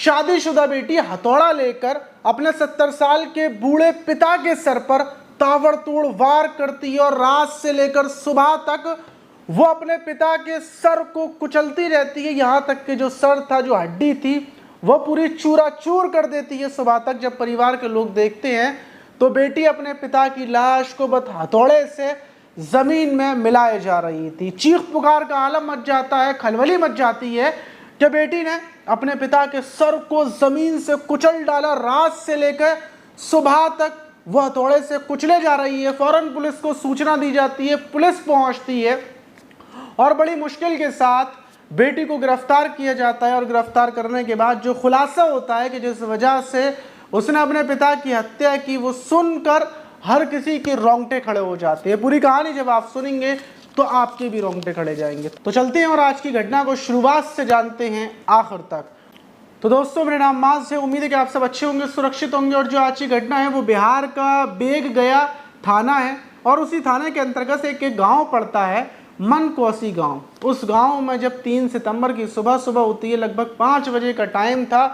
शादीशुदा बेटी हथौड़ा लेकर अपने 70 साल के बूढ़े पिता के सर पर ताबड़तोड़ वार करती है और रात से लेकर सुबह तक वो अपने पिता के सर को कुचलती रहती है। यहाँ तक कि जो सर था, जो हड्डी थी, वो पूरी चूराचूर कर देती है। सुबह तक जब परिवार के लोग देखते हैं तो बेटी अपने पिता की लाश को बस हथौड़े से जमीन में मिलाए जा रही थी। चीख पुकार का आलम मच जाता है, खलबली मच जाती है कि बेटी ने अपने पिता के सर को जमीन से कुचल डाला। रात से लेकर सुबह तक वह हथौड़े से कुचले जा रही है। फौरन पुलिस को सूचना दी जाती है, पुलिस पहुंचती है और बड़ी मुश्किल के साथ बेटी को गिरफ्तार किया जाता है। और गिरफ्तार करने के बाद जो खुलासा होता है कि जिस वजह से उसने अपने पिता की हत्या की, वो सुनकर हर किसी के रोंगटे खड़े हो जाते हैं। पूरी कहानी जब आप सुनेंगे तो आपके भी रोंगटे खड़े जाएंगे। तो चलते हैं और आज की घटना को शुरुआत से जानते हैं आखिर तक। तो दोस्तों, मेरा नाम माज है। उम्मीद है कि आप सब अच्छे होंगे, सुरक्षित होंगे। और जो आज की घटना है वो बिहार का बेग गया थाना है और उसी थाने के अंतर्गत एक गांव पड़ता है, मनकोसी गांव। उस गांव में जब 3 सितंबर की सुबह होती है, लगभग 5 बजे का टाइम था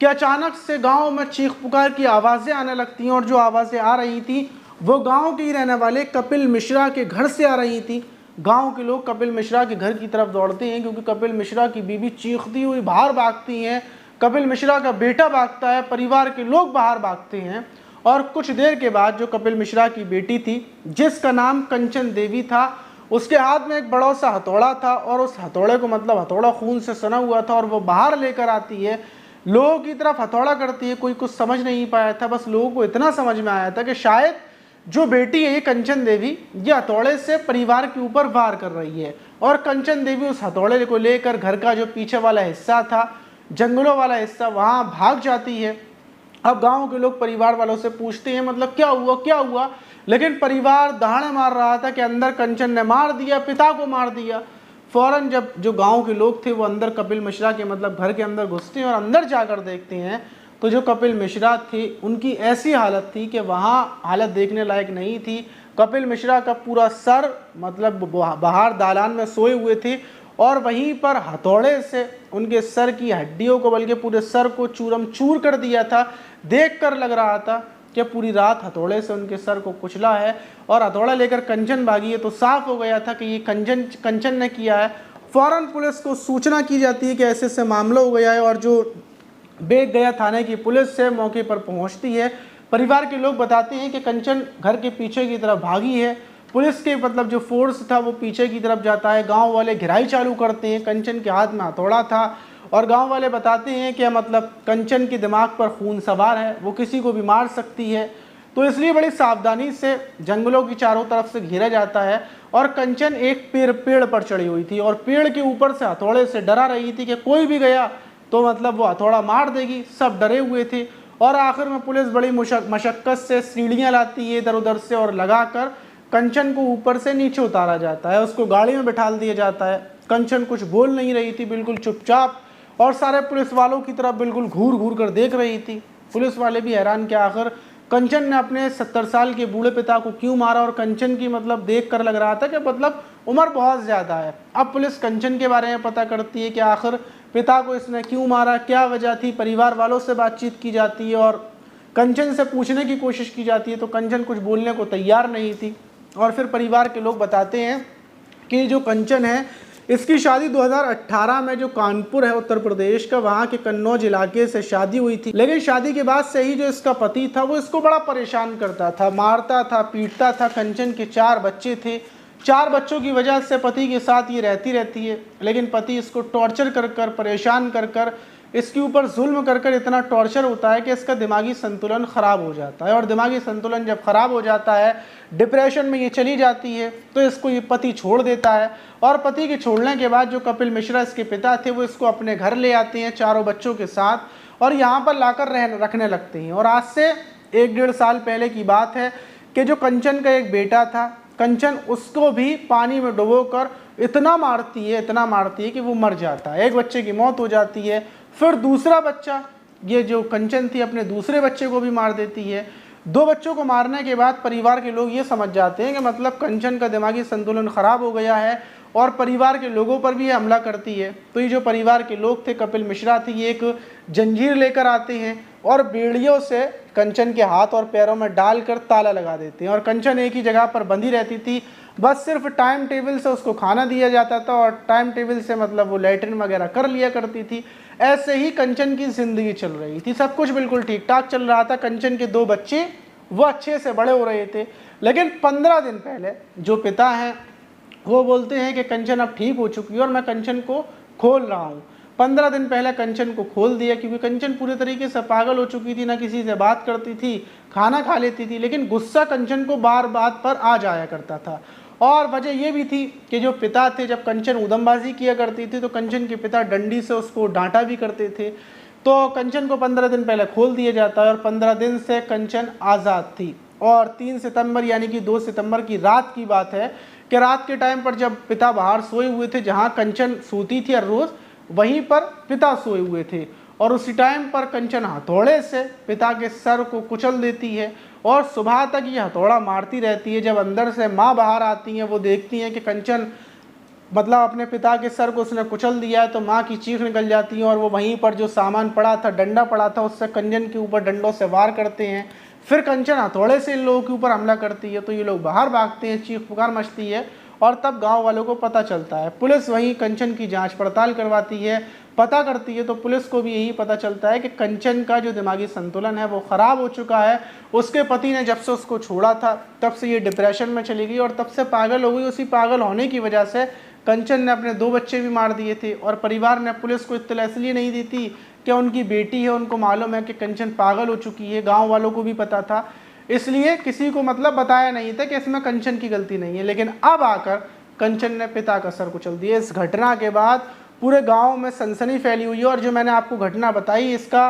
कि अचानक से गांव में चीख पुकार की आवाज़ें आने लगती हैं। और जो आवाज़ें आ रही थी वो गांव के ही रहने वाले कपिल मिश्रा के घर से आ रही थी। गांव के लोग कपिल मिश्रा के घर की तरफ दौड़ते हैं क्योंकि कपिल मिश्रा की बीवी चीखती हुई बाहर भागती हैं, कपिल मिश्रा का बेटा भागता है, परिवार के लोग बाहर भागते हैं। और कुछ देर के बाद जो कपिल मिश्रा की बेटी थी, जिसका नाम कंचन देवी था, उसके हाथ में एक बड़ा सा हथौड़ा था और उस हथौड़े को, मतलब हथौड़ा खून से सना हुआ था, और वो बाहर लेकर आती है, लोगों की तरफ हथौड़ा करती है। कोई कुछ समझ नहीं पाया था, बस लोगों को इतना समझ में आया था कि शायद जो बेटी है ये कंचन देवी, ये हथौड़े से परिवार के ऊपर वार कर रही है। और कंचन देवी उस हथौड़े को लेकर घर का जो पीछे वाला हिस्सा था, जंगलों वाला हिस्सा, वहाँ भाग जाती है। अब गांव के लोग परिवार वालों से पूछते हैं मतलब क्या हुआ क्या हुआ, लेकिन परिवार दहाड़े मार रहा था कि अंदर कंचन ने मार दिया, पिता को मार दिया। फौरन जब जो गांव के लोग थे वो अंदर कपिल मिश्रा के मतलब घर के अंदर घुसते हैं और अंदर जाकर देखते हैं तो जो कपिल मिश्रा थे उनकी ऐसी हालत थी कि वहाँ हालत देखने लायक नहीं थी। कपिल मिश्रा का पूरा सर मतलब बाहर दालान में सोए हुए थे और वहीं पर हथौड़े से उनके सर की हड्डियों को, बल्कि पूरे सर को चूरम चूर कर दिया था। देखकर लग रहा था कि पूरी रात हथौड़े से उनके सर को कुचला है और हथौड़ा लेकर कंचन भागी है। तो साफ हो गया था कि ये कंचन ने किया है। फौरन पुलिस को सूचना की जाती है कि ऐसे ऐसे मामला हो गया है और जो बेग गया थाने की पुलिस से मौके पर पहुंचती है। परिवार के लोग बताते हैं कि कंचन घर के पीछे की तरफ भागी है। पुलिस के मतलब जो फोर्स था वो पीछे की तरफ जाता है। गांव वाले घिराई चालू करते हैं। कंचन के हाथ में हथौड़ा था और गांव वाले बताते हैं कि मतलब कंचन के दिमाग पर खून सवार है, वो किसी को भी मार सकती है। तो इसलिए बड़ी सावधानी से जंगलों की चारों तरफ से घेरा जाता है। और कंचन एक पेड़ पर चढ़ी हुई थी और पेड़ के ऊपर से हथौड़े से डरा रही थी कि कोई भी गया तो मतलब वो हथौड़ा मार देगी। सब डरे हुए थे और आखिर में पुलिस बड़ी मशक्कत से सीढ़ियाँ लाती है इधर उधर से और लगाकर कंचन को ऊपर से नीचे उतारा जाता है। उसको गाड़ी में बिठाल दिया जाता है। कंचन कुछ बोल नहीं रही थी, बिल्कुल चुपचाप, और सारे पुलिस वालों की तरफ बिल्कुल घूर घूर कर देख रही थी। पुलिस वाले भी हैरान कि आखिर कंचन ने अपने 70 साल के बूढ़े पिता को क्यों मारा। और कंचन की मतलब देख कर लग रहा था कि मतलब उम्र बहुत ज़्यादा है। अब पुलिस कंचन के बारे में पता करती है कि आखिर पिता को इसने क्यों मारा, क्या वजह थी। परिवार वालों से बातचीत की जाती है और कंचन से पूछने की कोशिश की जाती है, तो कंचन कुछ बोलने को तैयार नहीं थी। और फिर परिवार के लोग बताते हैं कि जो कंचन है इसकी शादी 2018 में जो कानपुर है उत्तर प्रदेश का, वहाँ के कन्नौज इलाके से शादी हुई थी। लेकिन शादी के बाद से ही जो इसका पति था वो इसको बड़ा परेशान करता था, मारता था, पीटता था। कंचन के 4 बच्चे थे। 4 बच्चों की वजह से पति के साथ ये रहती है, लेकिन पति इसको टॉर्चर कर परेशान कर इसके ऊपर जुल्म कर इतना टॉर्चर होता है कि इसका दिमागी संतुलन ख़राब हो जाता है। और दिमागी संतुलन जब ख़राब हो जाता है, डिप्रेशन में ये चली जाती है, तो इसको ये पति छोड़ देता है। और पति के छोड़ने के बाद जो कपिल मिश्रा इसके पिता थे वो इसको अपने घर ले आते हैं 4 बच्चों के साथ और यहाँ पर लाकर रखने लगते हैं। और आज से 1-1.5 साल पहले की बात है कि जो कंचन का एक बेटा था, कंचन उसको भी पानी में डुबोकर इतना मारती है कि वो मर जाता है। एक बच्चे की मौत हो जाती है। फिर दूसरा बच्चा, ये जो कंचन थी, अपने दूसरे बच्चे को भी मार देती है। 2 बच्चों को मारने के बाद परिवार के लोग ये समझ जाते हैं कि मतलब कंचन का दिमागी संतुलन ख़राब हो गया है और परिवार के लोगों पर भी ये हमला करती है। तो ये जो परिवार के लोग थे, कपिल मिश्रा थे, ये एक जंजीर लेकर आते हैं और बेड़ियों से कंचन के हाथ और पैरों में डालकर ताला लगा देते हैं। और कंचन एक ही जगह पर बंधी रहती थी, बस सिर्फ टाइम टेबल से उसको खाना दिया जाता था और टाइम टेबल से मतलब वो लैट्रिन वगैरह कर लिया करती थी। ऐसे ही कंचन की ज़िंदगी चल रही थी, सब कुछ बिल्कुल ठीक ठाक चल रहा था। कंचन के 2 बच्चे वो अच्छे से बड़े हो रहे थे। लेकिन 15 दिन पहले जो पिता हैं वो बोलते हैं कि कंचन अब ठीक हो चुकी है और मैं कंचन को खोल रहा हूँ। 15 दिन पहले कंचन को खोल दिया, क्योंकि कंचन पूरे तरीके से पागल हो चुकी थी, ना किसी से बात करती थी, खाना खा लेती थी, लेकिन गुस्सा कंचन को बार बात पर आ जाया करता था। और वजह यह भी थी कि जो पिता थे, जब कंचन उदमबाजी किया करती थी तो कंचन के पिता डंडी से उसको डांटा भी करते थे। तो कंचन को 15 दिन पहले खोल दिया जाता है और 15 दिन से कंचन आज़ाद थी। और 3 सितंबर यानी कि 2 सितंबर की रात की बात है कि रात के टाइम पर जब पिता बाहर सोए हुए थे, जहाँ कंचन सोती थी हर रोज़, वहीं पर पिता सोए हुए थे। और उसी टाइम पर कंचन हथौड़े से पिता के सर को कुचल देती है और सुबह तक ये हथौड़ा मारती रहती है। जब अंदर से माँ बाहर आती हैं, वो देखती हैं कि कंचन मतलब अपने पिता के सर को उसने कुचल दिया है, तो माँ की चीख निकल जाती है और वो वहीं पर जो सामान पड़ा था, डंडा पड़ा था, उससे कंचन के ऊपर डंडों से वार करते हैं। फिर कंचन हथौड़े से इन लोगों के ऊपर हमला करती है, तो ये लोग बाहर भागते हैं, चीख पुकार मचती है और तब गांव वालों को पता चलता है। पुलिस वहीं कंचन की जांच पड़ताल करवाती है, पता करती है, तो पुलिस को भी यही पता चलता है कि कंचन का जो दिमागी संतुलन है वो ख़राब हो चुका है। उसके पति ने जब से उसको छोड़ा था तब से ये डिप्रेशन में चली गई और तब से पागल हो गई। उसी पागल होने की वजह से कंचन ने अपने 2 बच्चे भी मार दिए थे और परिवार ने पुलिस को इत्तला इसलिए नहीं दी थी कि उनकी बेटी है, उनको मालूम है कि कंचन पागल हो चुकी है। गांव वालों को भी पता था, इसलिए किसी को मतलब बताया नहीं था कि इसमें कंचन की गलती नहीं है। लेकिन अब आकर कंचन ने पिता का सर कुचल दिया। इस घटना के बाद पूरे गांव में सनसनी फैली हुई है। और जो मैंने आपको घटना बताई, इसका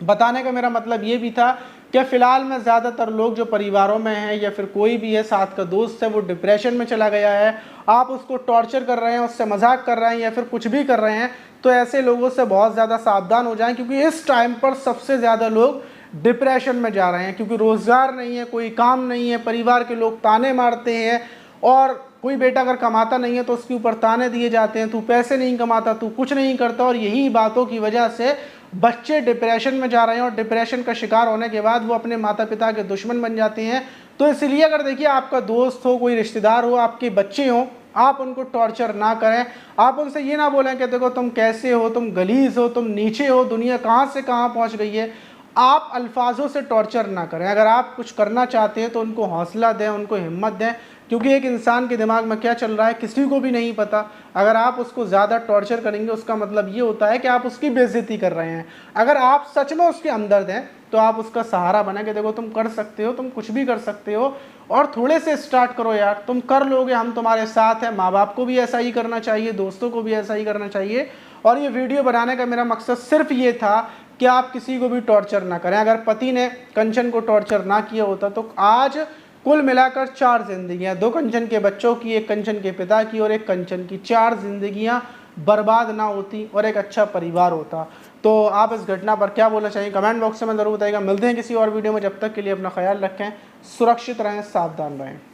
बताने का मेरा मतलब ये भी था कि फ़िलहाल में ज़्यादातर लोग जो परिवारों में हैं या फिर कोई भी है साथ का दोस्त है, वो डिप्रेशन में चला गया है, आप उसको टॉर्चर कर रहे हैं, उससे मजाक कर रहे हैं या फिर कुछ भी कर रहे हैं, तो ऐसे लोगों से बहुत ज़्यादा सावधान हो जाएं, क्योंकि इस टाइम पर सबसे ज़्यादा लोग डिप्रेशन में जा रहे हैं। क्योंकि रोज़गार नहीं है, कोई काम नहीं है, परिवार के लोग ताने मारते हैं और कोई बेटा अगर कमाता नहीं है तो उसके ऊपर ताने दिए जाते हैं, तू पैसे नहीं कमाता, तू कुछ नहीं करता। और यही बातों की वजह से बच्चे डिप्रेशन में जा रहे हैं और डिप्रेशन का शिकार होने के बाद वो अपने माता पिता के दुश्मन बन जाते हैं। तो इसलिए अगर देखिए आपका दोस्त हो, कोई रिश्तेदार हो, आपके बच्चे हों, आप उनको टॉर्चर ना करें। आप उनसे ये ना बोलें कि देखो तुम कैसे हो, तुम गलीज हो, तुम नीचे हो, दुनिया कहाँ से कहाँ पहुँच गई है। आप अल्फाजों से टॉर्चर ना करें। अगर आप कुछ करना चाहते हैं तो उनको हौसला दें, उनको हिम्मत दें, क्योंकि एक इंसान के दिमाग में क्या चल रहा है किसी को भी नहीं पता। अगर आप उसको ज़्यादा टॉर्चर करेंगे उसका मतलब ये होता है कि आप उसकी बेइज्जती कर रहे हैं। अगर आप सच में उसके हमदर्द हैं तो आप उसका सहारा बने कि देखो तुम कर सकते हो, तुम कुछ भी कर सकते हो और थोड़े से स्टार्ट करो यार, तुम कर लोगे, हम तुम्हारे साथ हैं। माँ बाप को भी ऐसा ही करना चाहिए, दोस्तों को भी ऐसा ही करना चाहिए। और ये वीडियो बनाने का मेरा मकसद सिर्फ ये था कि आप किसी को भी टॉर्चर ना करें। अगर पति ने कंचन को टॉर्चर ना किया होता तो आज कुल मिलाकर 4 जिंदगियां, 2 कंचन के बच्चों की, 1 कंचन के पिता की और 1 कंचन की, 4 जिंदगियां बर्बाद ना होती और एक अच्छा परिवार होता। तो आप इस घटना पर क्या बोलना चाहिए कमेंट बॉक्स में ज़रूर बताइएगा। मिलते हैं किसी और वीडियो में, जब तक के लिए अपना ख्याल रखें, सुरक्षित रहें, सावधान रहें।